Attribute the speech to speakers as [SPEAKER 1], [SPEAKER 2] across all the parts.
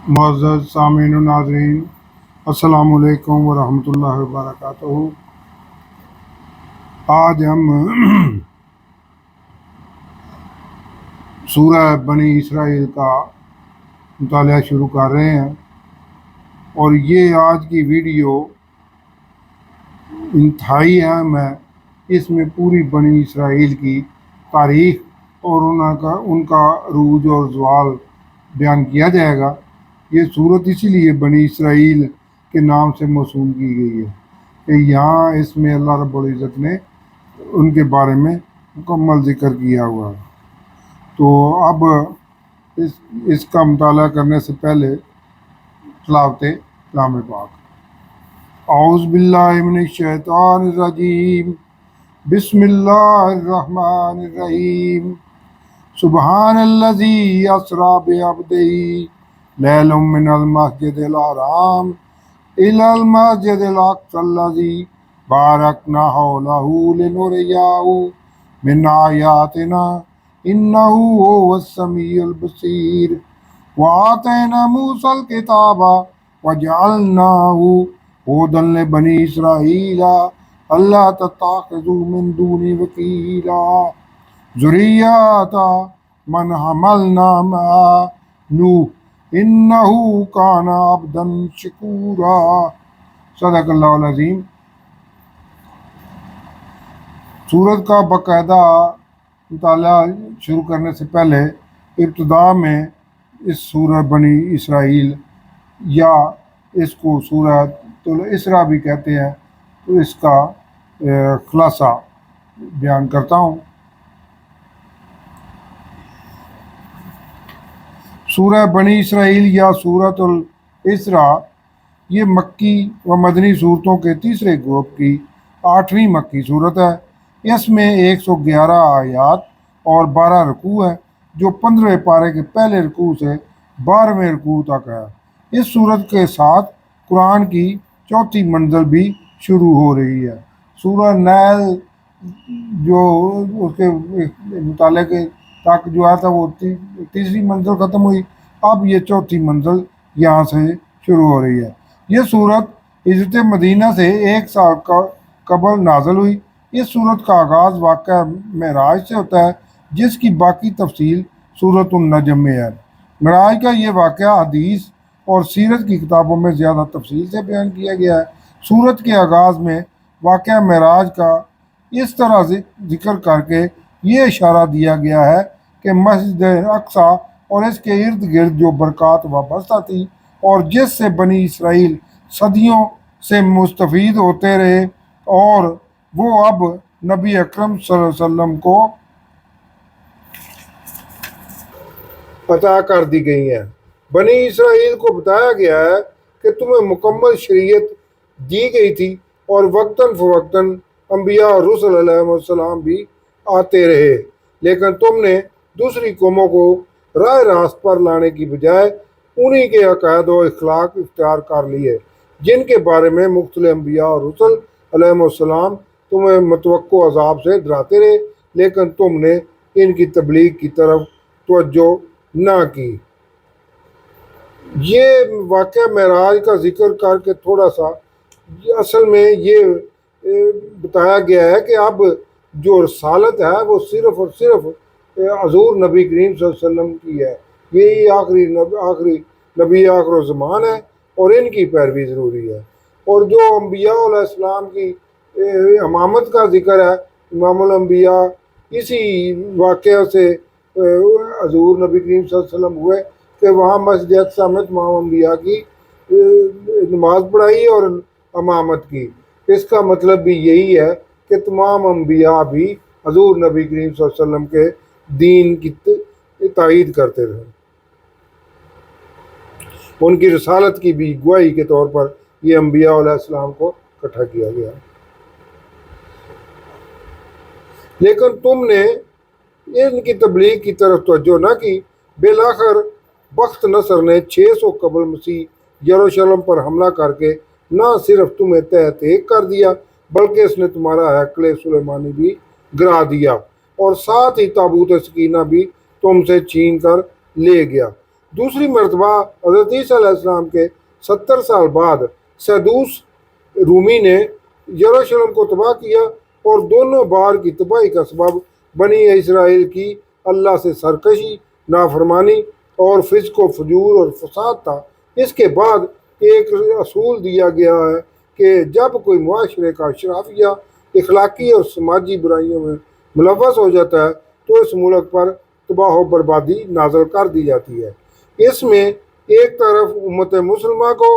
[SPEAKER 1] معزز سامعین و ناظرین، السلام علیکم ورحمۃ اللہ وبرکاتہ۔ آج ہم سورہ بنی اسرائیل کا مطالعہ شروع کر رہے ہیں، اور یہ آج کی ویڈیو انتہائی اہم ہے۔ اس میں پوری بنی اسرائیل کی تاریخ اور ان کا عروج اور زوال بیان کیا جائے گا۔ یہ صورت اسی لیے بنی اسرائیل کے نام سے موسوم کی گئی ہے کہ یہاں اس میں اللہ رب العزت نے ان کے بارے میں مکمل ذکر کیا ہوا ہے۔ تو اب اس کا مطالعہ کرنے سے پہلے تلاوت کلام پاک۔ اعوذ باللہ من الشیطان الرجیم، بسم اللہ الرحمن الرحیم۔ سبحان الذی اسری بعبدہ لیلا من المسجد الحرام الی المسجد الاقصی الذی بارکنا حولہ لنریہ من آیاتنا انہ هو السمیع البصیر۔ وآتینا موسیٰ الکتاب وجعلناہ ھدی لبنی اسرائیل الا تتخذوا من دونی وکیلا ذریۃ من حملنا مع نوح انہ کان عبدا شکورا۔ صدق اللہ العظیم۔ سورت کا باقاعدہ مطالعہ شروع کرنے سے پہلے ابتدا میں اس سورہ بنی اسرائیل یا اس کو سورہ الاسراء بھی کہتے ہیں، تو اس کا خلاصہ بیان کرتا ہوں۔ سورہ بنی اسرائیل یا سورۃ الاسراء یہ مکی و مدنی صورتوں کے تیسرے گروپ کی 8ویں مکی صورت ہے۔ اس میں 111 آیات اور 12 رکوع ہے، جو 15 پارے کے پہلے رکوع سے 12ویں رکوع تک ہے۔ اس صورت کے ساتھ قرآن کی چوتھی منزل بھی شروع ہو رہی ہے۔ سورہ نیل جو اس کے مطالعے کے تک جو آیا تھا وہ تیسری منزل ختم ہوئی، اب یہ چوتھی منزل یہاں سے شروع ہو رہی ہے۔ یہ صورت ہجرت مدینہ سے 1 سال قبل نازل ہوئی۔ اس صورت کا آغاز واقعہ معراج سے ہوتا ہے، جس کی باقی تفصیل سورۃ النجم میں ہے۔ معراج کا یہ واقعہ حدیث اور سیرت کی کتابوں میں زیادہ تفصیل سے بیان کیا گیا ہے۔ سورت کے آغاز میں واقعہ معراج کا اس طرح ذکر کر کے یہ اشارہ دیا گیا ہے کہ مسجد اقصی اور اس کے ارد گرد جو برکات وابستہ تھی اور جس سے بنی اسرائیل صدیوں سے مستفید ہوتے رہے، اور وہ اب نبی اکرم صلی اللہ علیہ وسلم کو عطا کر دی گئی ہیں۔ بنی اسرائیل کو بتایا گیا ہے کہ تمہیں مکمل شریعت دی گئی تھی، اور وقتاً فوقتاً انبیاء اور رسل علیہ السلام بھی آتے رہے، لیکن تم نے دوسری قوموں کو راہ راست پر لانے کی بجائے انہی کے عقائد و اخلاق اختیار کر لیے، جن کے بارے میں مختلف انبیاء اور رسل علیہ السلام تمہیں متوقع عذاب سے ڈراتے رہے، لیکن تم نے ان کی تبلیغ کی طرف توجہ نہ کی۔ یہ واقعہ معراج کا ذکر کر کے تھوڑا سا اصل میں یہ بتایا گیا ہے کہ اب جو رسالت ہے وہ صرف اور صرف حضور نبی کریم صلی اللہ علیہ وسلم کی ہے۔ یہی آخری نبی آخر الزمان ہے، اور ان کی پیروی ضروری ہے۔ اور جو انبیاء علیہ السلام کی امامت کا ذکر ہے، امام الانبیاء، اسی واقعہ سے حضور نبی کریم صلی اللہ علیہ وسلم ہوئے کہ وہاں مسجد اقصی میں تمام انبیاء کی نماز پڑھائی اور امامت کی۔ اس کا مطلب بھی یہی ہے کہ تمام انبیاء بھی حضور نبی کریم صلی اللہ علیہ وسلم کے دین کی تائید کرتے رہے۔ ان کی رسالت کی بھی گواہی کے طور پر یہ انبیاء علیہ السلام کو اکٹھا کیا گیا۔ لیکن تم نے ان کی تبلیغ کی طرف توجہ نہ کی۔ بالآخر بخت نصر نے 600 قبل مسیح یروشلم پر حملہ کر کے نہ صرف تمہیں تحت ایک کر دیا، بلکہ اس نے تمہارا ہیکل سلیمانی بھی گرا دیا، اور ساتھ ہی تابوت سکینہ بھی تم سے چھین کر لے گیا۔ دوسری مرتبہ حضرت عیسیٰ علیہ السلام کے 70 سال بعد سیدوس رومی نے یروشلم کو تباہ کیا، اور دونوں بار کی تباہی کا سبب بنی اسرائیل کی اللہ سے سرکشی، نافرمانی اور فسق و فجور اور فساد تھا۔ اس کے بعد ایک اصول دیا گیا ہے کہ جب کوئی معاشرے کا اشرافیہ اخلاقی اور سماجی برائیوں میں ملوث ہو جاتا ہے تو اس ملک پر تباہ و بربادی نازل کر دی جاتی ہے۔ اس میں ایک طرف امت مسلمہ کو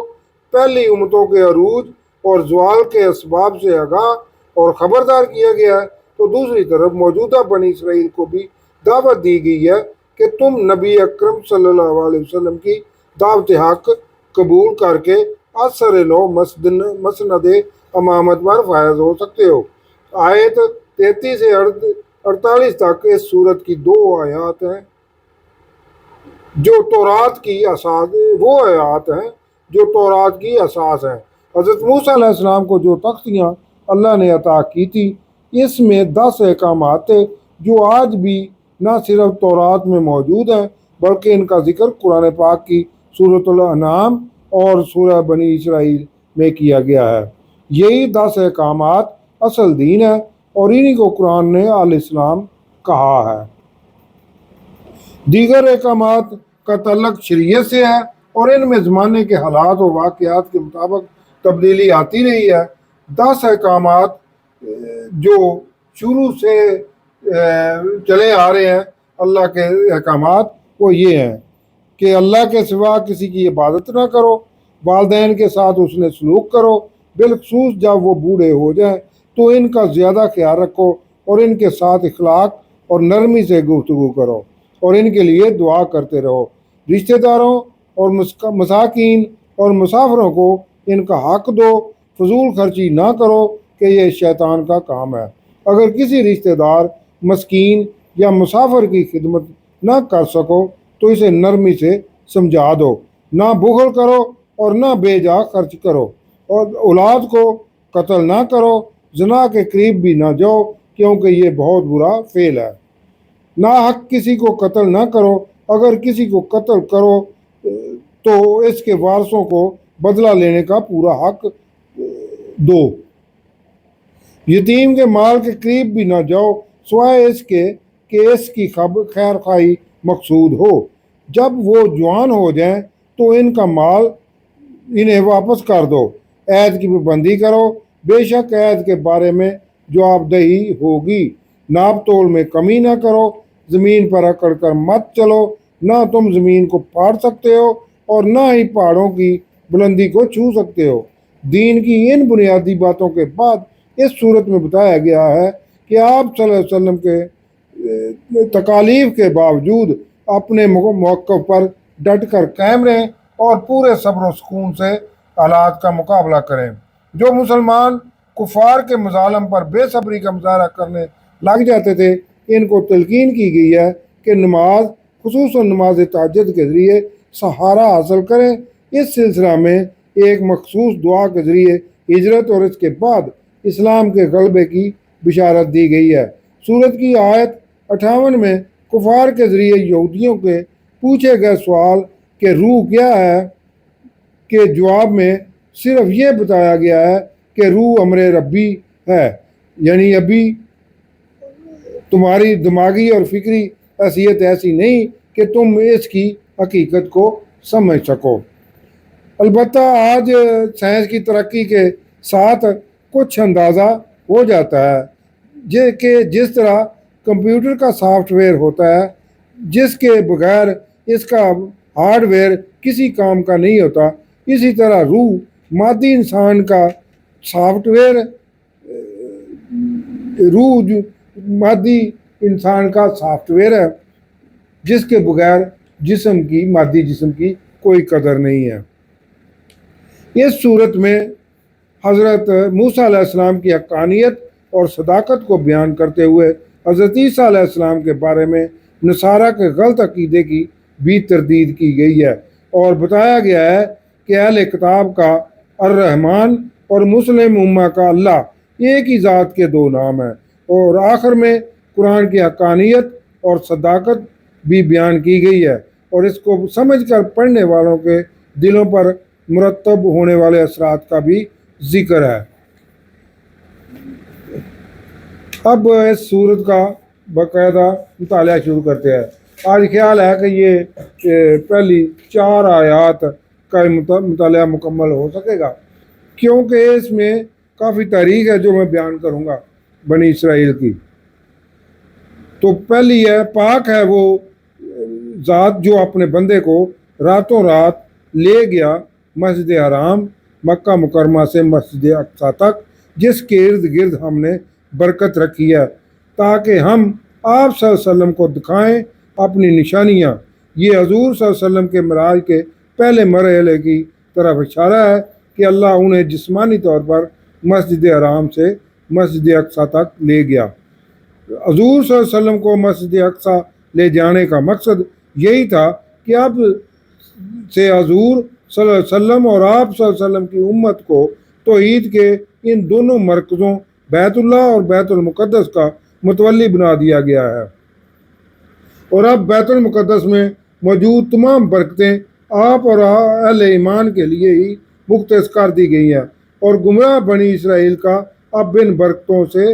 [SPEAKER 1] پہلی امتوں کے عروج اور زوال کے اسباب سے آگاہ اور خبردار کیا گیا ہے، تو دوسری طرف موجودہ بنی اسرائیل کو بھی دعوت دی گئی ہے کہ تم نبی اکرم صلی اللہ علیہ وسلم کی دعوت حق قبول کر کے اثر نو مسند امامت پر فائز ہو سکتے ہو۔ آیت 33 سے 48 تک اس سورت کی 2 آیات ہیں جو تورات کی اساس، وہ آیات ہیں جو تورات کی اساس ہیں۔ حضرت موسیٰ علیہ السلام کو جو تختیاں اللہ نے عطا کی تھی، اس میں 10 احکامات تھے جو آج بھی نہ صرف تورات میں موجود ہیں بلکہ ان کا ذکر قرآن پاک کی سورۃ الانعام اور سورہ بنی اسرائیل میں کیا گیا ہے۔ یہی 10 احکامات اصل دین ہے اور انہی کو قرآن نے الاسلام کہا ہے۔ دیگر احکامات کا تعلق شریعت سے ہے اور ان میں زمانے کے حالات و واقعات کے مطابق تبدیلی آتی رہی ہے۔ 10 احکامات جو شروع سے چلے آ رہے ہیں اللہ کے احکامات، وہ یہ ہیں کہ اللہ کے سوا کسی کی عبادت نہ کرو، والدین کے ساتھ حسن سلوک کرو، بالخصوص جب وہ بوڑھے ہو جائیں تو ان کا زیادہ خیال رکھو اور ان کے ساتھ اخلاق اور نرمی سے گفتگو کرو اور ان کے لیے دعا کرتے رہو۔ رشتہ داروں اور مساکین اور مسافروں کو ان کا حق دو، فضول خرچی نہ کرو کہ یہ شیطان کا کام ہے۔ اگر کسی رشتہ دار، مسکین یا مسافر کی خدمت نہ کر سکو تو اسے نرمی سے سمجھا دو۔ نہ بخل کرو اور نہ بے جا خرچ کرو، اور اولاد کو قتل نہ کرو، زنا کے قریب بھی نہ جاؤ کیونکہ یہ بہت برا فعل ہے۔ نہ حق کسی کو قتل نہ کرو، اگر کسی کو قتل کرو تو اس کے وارثوں کو بدلہ لینے کا پورا حق دو۔ یتیم کے مال کے قریب بھی نہ جاؤ سوائے اس کے کہ اس کی خیر خواہی مقصود ہو۔ جب وہ جوان ہو جائیں تو ان کا مال انہیں واپس کر دو۔ عہد کی پابندی کرو، بے شک عہد کے بارے میں جواب دہی ہوگی۔ ناپ تول میں کمی نہ کرو، زمین پر اکڑ کر مت چلو، نہ تم زمین کو پھاڑ سکتے ہو اور نہ ہی پہاڑوں کی بلندی کو چھو سکتے ہو۔ دین کی ان بنیادی باتوں کے بعد اس صورت میں بتایا گیا ہے کہ آپ صلی اللہ علیہ وسلم کے تکالیف کے باوجود اپنے موقف پر ڈٹ کر قائم رہیں اور پورے صبر و سکون سے حالات کا مقابلہ کریں۔ جو مسلمان کفار کے مظالم پر بے صبری کا مظاہرہ کرنے لگ جاتے تھے، ان کو تلقین کی گئی ہے کہ نماز، خصوصاً نماز تہجد کے ذریعے سہارا حاصل کریں۔ اس سلسلہ میں ایک مخصوص دعا کے ذریعے ہجرت اور اس کے بعد اسلام کے غلبے کی بشارت دی گئی ہے۔ سورت کی آیت 58 میں کفار کے ذریعے یہودیوں کے پوچھے گئے سوال کہ روح کیا ہے کے جواب میں صرف یہ بتایا گیا ہے کہ روح امر ربی ہے، یعنی ابھی تمہاری دماغی اور فکری حیثیت ایسی نہیں کہ تم اس کی حقیقت کو سمجھ سکو۔ البتہ آج سائنس کی ترقی کے ساتھ کچھ اندازہ ہو جاتا ہے کہ جس طرح کمپیوٹر کا سافٹ ویئر ہوتا ہے جس کے بغیر اس کا ہارڈ ویئر کسی کام کا نہیں ہوتا، اسی طرح روح مادی انسان کا سافٹ ویئر، روح مادی انسان کا سافٹ ویئر ہے جس کے بغیر مادی جسم کی کوئی قدر نہیں ہے۔ اس صورت میں حضرت موسیٰ علیہ السلام کی حقانیت اور صداقت کو بیان کرتے ہوئے حضرت عیسیٰ علیہ السلام کے بارے میں نصارہ کے غلط عقیدے کی بھی تردید کی گئی ہے اور بتایا گیا ہے کہ اہل کتاب کا الرحمن اور مسلم امہ کا اللہ ایک ہی ذات کے 2 نام ہیں، اور آخر میں قرآن کی حقانیت اور صداقت بھی بیان کی گئی ہے۔ اور اس کو سمجھ کر پڑھنے والوں کے دلوں پر مرتب ہونے والے اثرات کا بھی ذکر ہے۔ اب اس صورت کا باقاعدہ مطالعہ شروع کرتے ہیں۔ آج خیال ہے کہ یہ پہلی 4 آیات کا مطالعہ مکمل ہو سکے گا، کیونکہ اس میں کافی تاریخ ہے جو میں بیان کروں گا بنی اسرائیل کی۔ تو پہلی ہے، پاک ہے وہ ذات جو اپنے بندے کو راتوں رات لے گیا مسجد حرام مکہ مکرمہ سے مسجد اقصی تک، جس کے ارد گرد ہم نے برکت رکھی ہے تاکہ ہم آپ صلی اللہ علیہ وسلم کو دکھائیں اپنی نشانیاں۔ یہ حضور صلی اللہ علیہ وسلم کے معراج کے پہلے مرحلے کی طرف اشارہ ہے کہ اللہ انہیں جسمانی طور پر مسجد حرام سے مسجد اقصی تک لے گیا۔ حضور صلی اللہ علیہ وسلم کو مسجد اقصی لے جانے کا مقصد یہی تھا کہ اب سے حضور صلی اللہ علیہ وسلم اور آپ صلی اللہ علیہ وسلم کی امت کو توحید کے ان دونوں مرکزوں بیت اللہ اور بیت المقدس کا متولی بنا دیا گیا ہے، اور اب بیت المقدس میں موجود تمام برکتیں آپ اور اہل ایمان کے لیے ہی مختص کر دی گئی ہیں، اور گمراہ بنی اسرائیل کا اب ان برکتوں سے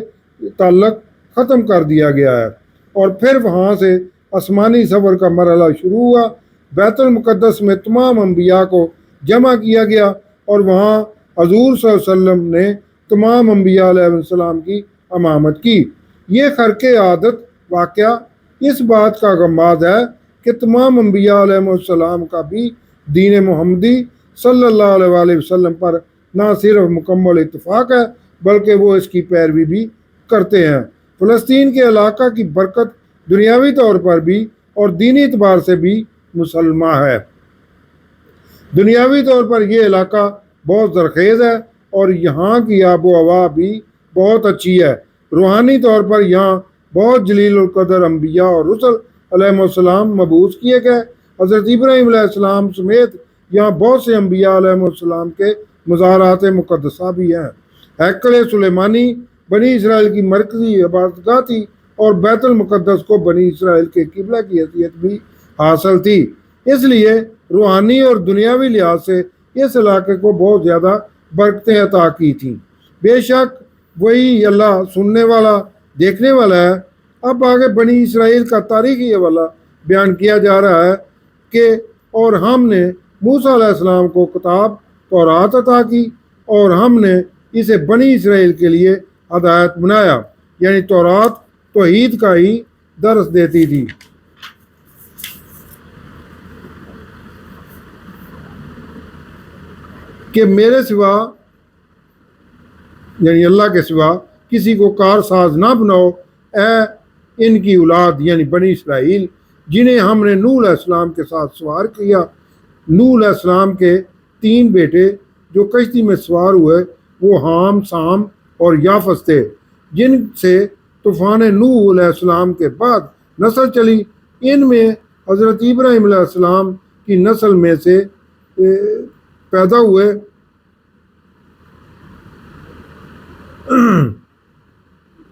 [SPEAKER 1] تعلق ختم کر دیا گیا ہے۔ اور پھر وہاں سے آسمانی سفر کا مرحلہ شروع ہوا۔ بیت المقدس میں تمام انبیاء کو جمع کیا گیا، اور وہاں حضور صلی اللہ علیہ وسلم نے تمام انبیاء علیہ السلام کی امامت کی۔ یہ خرق عادت واقعہ اس بات کا غماز ہے کہ تمام انبیاء علیہ السلام کا بھی دین محمدی صلی اللہ علیہ وآلہ وسلم پر نہ صرف مکمل اتفاق ہے بلکہ وہ اس کی پیروی بھی کرتے ہیں۔ فلسطین کے علاقہ کی برکت دنیاوی طور پر بھی اور دینی اعتبار سے بھی مسلمہ ہے۔ دنیاوی طور پر یہ علاقہ بہت زرخیز ہے اور یہاں کی آب و ہوا بھی بہت اچھی ہے۔ روحانی طور پر یہاں بہت جلیل القدر انبیاء اور رسل علیہ السلام مبعوث کیے گئے۔ حضرت ابراہیم علیہ السلام سمیت یہاں بہت سے انبیاء علیہ السلام کے مزارات مقدسہ بھی ہیں۔ ہیکل سلیمانی بنی اسرائیل کی مرکزی عبادتگاہ تھی، اور بیت المقدس کو بنی اسرائیل کے قبلہ کی حیثیت بھی حاصل تھی، اس لیے روحانی اور دنیاوی لحاظ سے اس علاقے کو بہت زیادہ برکتیں عطا کی تھیں۔ بے شک وہی اللہ سننے والا دیکھنے والا ہے۔ اب آگے بنی اسرائیل کا تاریخی حوالہ بیان کیا جا رہا ہے کہ اور ہم نے موسیٰ علیہ السلام کو کتاب تورات عطا کی، اور ہم نے اسے بنی اسرائیل کے لیے ہدایت بنایا، یعنی تورات توحید کا ہی درس دیتی تھی۔ کہ میرے سوا یعنی اللہ کے سوا کسی کو کار ساز نہ بناؤ، اے ان کی اولاد یعنی بنی اسرائیل جنہیں ہم نے نوح علیہ السلام کے ساتھ سوار کیا۔ نوح علیہ السلام کے 3 بیٹے جو کشتی میں سوار ہوئے وہ حام، سام اور یافس تھے، جن سے طوفان نوح علیہ السلام کے بعد نسل چلی۔ ان میں حضرت ابراہیم علیہ السلام کی نسل میں سے پیدا ہوئے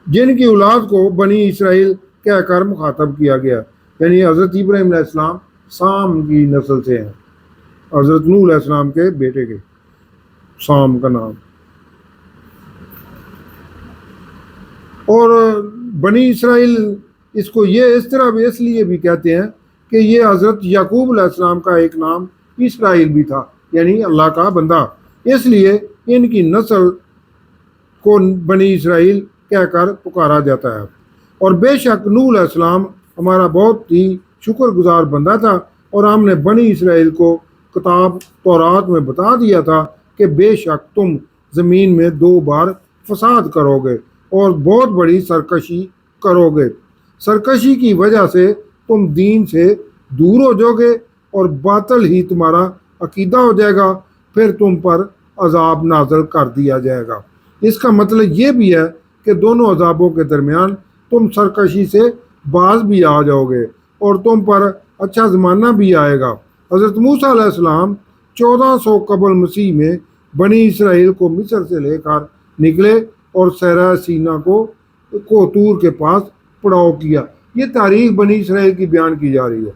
[SPEAKER 1] جن کی اولاد کو بنی اسرائیل کہہ کر مخاطب کیا گیا، یعنی حضرت ابراہیم علیہ السلام سام کی نسل سے ہیں، حضرت نوح علیہ السلام کے بیٹے کے سام کا نام۔ اور بنی اسرائیل اس کو یہ اس طرح بھی اس لیے بھی کہتے ہیں کہ یہ حضرت یعقوب علیہ السلام کا ایک نام اسرائیل بھی تھا، یعنی اللہ کا بندہ، اس لیے ان کی نسل کو بنی اسرائیل کہہ کر پکارا جاتا ہے۔ اور بے شک نوح علیہ السلام ہمارا بہت ہی شکر گزار بندہ تھا، اور ہم نے بنی اسرائیل کو کتاب تورات میں بتا دیا تھا کہ بے شک تم زمین میں 2 بار فساد کرو گے اور بہت بڑی سرکشی کرو گے۔ سرکشی کی وجہ سے تم دین سے دور ہو جاؤ گے اور باطل ہی تمہارا عقیدہ ہو جائے گا، پھر تم پر عذاب نازل کر دیا جائے گا۔ اس کا مطلب یہ بھی ہے کہ دونوں عذابوں کے درمیان تم سرکشی سے باز بھی آ جاؤ گے اور تم پر اچھا زمانہ بھی آئے گا۔ حضرت موسیٰ علیہ السلام 1400 قبل مسیح میں بنی اسرائیل کو مصر سے لے کر نکلے اور صحرا سینا کو طور کے پاس پڑاؤ کیا۔ یہ تاریخ بنی اسرائیل کی بیان کی جا رہی ہے۔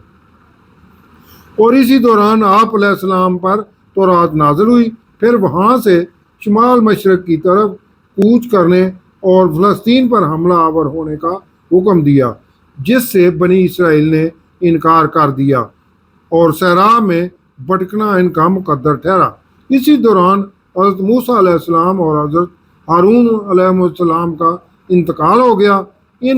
[SPEAKER 1] اور اسی دوران آپ علیہ السلام پر تورات نازل ہوئی۔ پھر وہاں سے شمال مشرق کی طرف کوچ کرنے اور فلسطین پر حملہ آور ہونے کا حکم دیا، جس سے بنی اسرائیل نے انکار کر دیا اور صحرا میں بھٹکنا ان کا مقدر ٹھہرا۔ اسی دوران حضرت موسیٰ علیہ السلام اور حضرت ہارون علیہ السلام کا انتقال ہو گیا۔ ان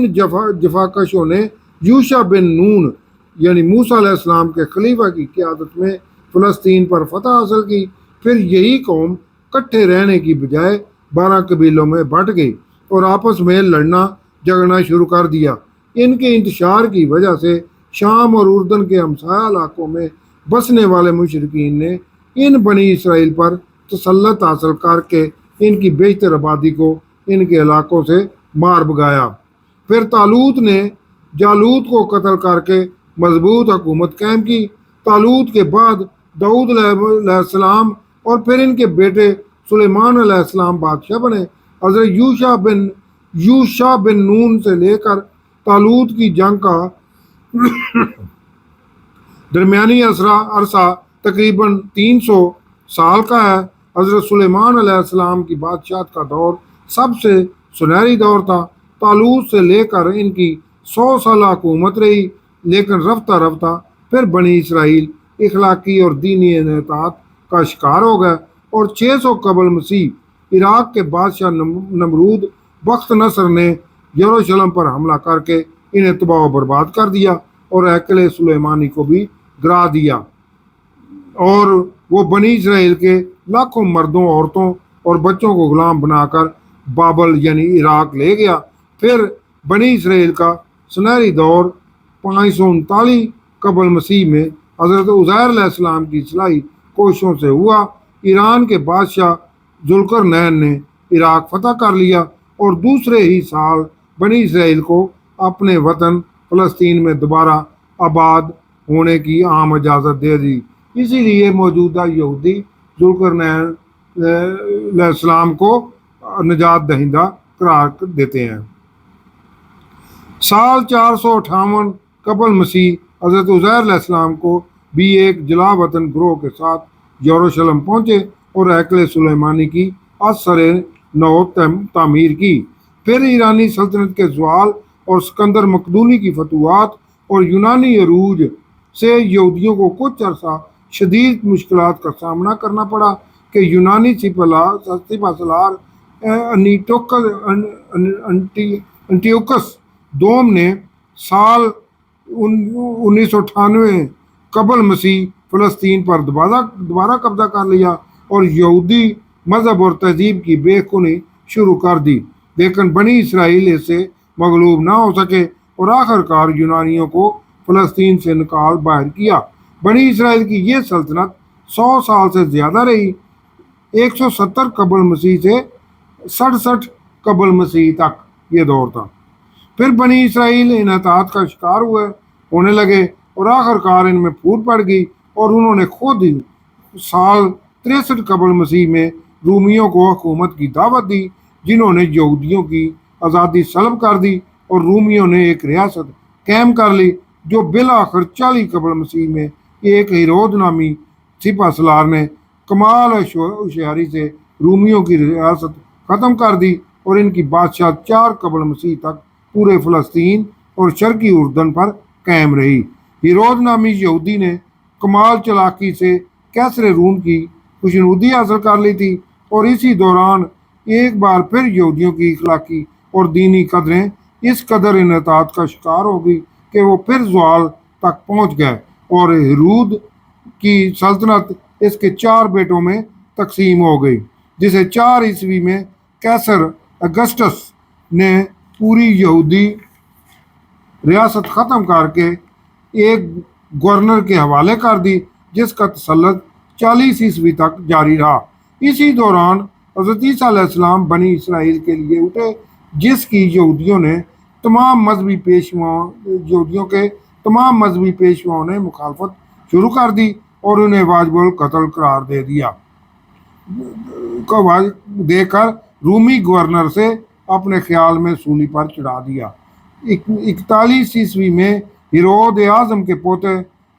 [SPEAKER 1] جفاکشوں نے یوشع بن نون یعنی موسیٰ علیہ السلام کے خلیفہ کی قیادت میں فلسطین پر فتح حاصل کی۔ پھر یہی قوم کٹھے رہنے کی بجائے 12 قبیلوں میں بٹ گئی اور آپس میں لڑنا جھگڑنا شروع کر دیا۔ ان کے انتشار کی وجہ سے شام اور اردن کے ہمسایہ علاقوں میں بسنے والے مشرکین نے ان بنی اسرائیل پر تسلط حاصل کر کے ان کی بیشتر آبادی کو ان کے علاقوں سے مار بھگایا۔ پھر طالوت نے جالوت کو قتل کر کے مضبوط حکومت قائم کی۔ طالوت کے بعد داؤد علیہ السلام اور پھر ان کے بیٹے سلیمان علیہ السلام بادشاہ بنے۔ حضرت یوشع بن نون سے لے کر طالوت کی جنگ کا درمیانی عرصہ تقریباً 300 سال کا ہے۔ حضرت سلیمان علیہ السلام کی بادشاہت کا دور سب سے سنہری دور تھا۔ طالوت سے لے کر ان کی 100 سالہ حکومت رہی، لیکن رفتہ رفتہ پھر بنی اسرائیل اخلاقی اور دینی انحطاط کا شکار ہو گئے اور 600 قبل مسیح عراق کے بادشاہ نمرود بخت نصر نے یروشلم پر حملہ کر کے انہیں تباہ و برباد کر دیا اور ہیکل سلیمانی کو بھی گرا دیا، اور وہ بنی اسرائیل کے لاکھوں مردوں، عورتوں اور بچوں کو غلام بنا کر بابل یعنی عراق لے گیا۔ پھر بنی اسرائیل کا سنہری دور 539 قبل مسیح میں حضرت عزیر علیہ السلام کی اصلاحی کوششوں سے ہوا۔ ایران کے بادشاہ ذوالقرنین نے عراق فتح کر لیا اور دوسرے ہی سال بنی اسرائیل کو اپنے وطن فلسطین میں دوبارہ آباد ہونے کی عام اجازت دے دی۔ اسی لیے موجودہ یہودی ذوالقرنین علیہ السلام کو نجات دہندہ قرار دیتے ہیں۔ سال 458 قبل مسیح حضرت عزیر علیہ السلام کو بھی ایک جلا وطن گروہ کے ساتھ یروشلم پہنچے اور ہیکل سلیمانی کی اثر نو تعمیر کی۔ پھر ایرانی سلطنت کے زوال اور سکندر مقدونی کی فتوحات اور یونانی عروج سے یہودیوں کو کچھ عرصہ شدید مشکلات کا سامنا کرنا پڑا کہ یونانی سپہ سالار انٹیوکس دوم نے سال 1998 قبل مسیح فلسطین پر دوبارہ قبضہ کر لیا اور یہودی مذہب اور تہذیب کی بے خونی شروع کر دی، لیکن بنی اسرائیل اس سے مغلوب نہ ہو سکے اور آخرکار یونانیوں کو فلسطین سے نکال باہر کیا۔ بنی اسرائیل کی یہ سلطنت 100 سال سے زیادہ رہی، 170 قبل مسیح سے 67 قبل مسیح تک یہ دور تھا۔ پھر بنی اسرائیل انحطاط کا شکار ہونے لگے اور آخرکار ان میں پھوٹ پڑ گئی اور انہوں نے خود ہی سال 63 قبل مسیح میں رومیوں کو حکومت کی دعوت دی، جنہوں نے یہودیوں کی آزادی سلب کر دی اور رومیوں نے ایک ریاست قائم کر لی، جو بالآخر 40 قبل مسیح میں ایک ہیرود نامی سپہ سالار نے کمال ہوشیاری سے رومیوں کی ریاست ختم کر دی اور ان کی بادشاہت 4 قبل مسیح تک پورے فلسطین اور شرقی اردن پر قائم رہی۔ ہیرود نامی یہودی نے کمال چالاکی سے کیسر روم کی خوشنودی حاصل کر لی تھی اور اسی دوران ایک بار پھر یہودیوں کی اخلاقی اور دینی قدریں اس قدر انحطاط کا شکار ہو گئی کہ وہ پھر زوال تک پہنچ گئے اور ہیرود کی سلطنت اس کے 4 بیٹوں میں تقسیم ہو گئی، جسے 4 عیسوی میں کیسر اگسٹس نے پوری یہودی ریاست ختم کر کے ایک گورنر کے حوالے کر دی، جس کا تسلط 40 عیسوی تک جاری رہا۔ اسی دوران حضرت عیسیٰ علیہ السلام بنی اسرائیل کے لیے اٹھے، جس کی یہودیوں کے تمام مذہبی پیشواؤں نے مخالفت شروع کر دی اور انہیں واجب القتل قرار دے کر رومی گورنر سے اپنے خیال میں سولی پر چڑھا دیا۔ 41 عیسوی میں ہیرود اعظم کے پوتے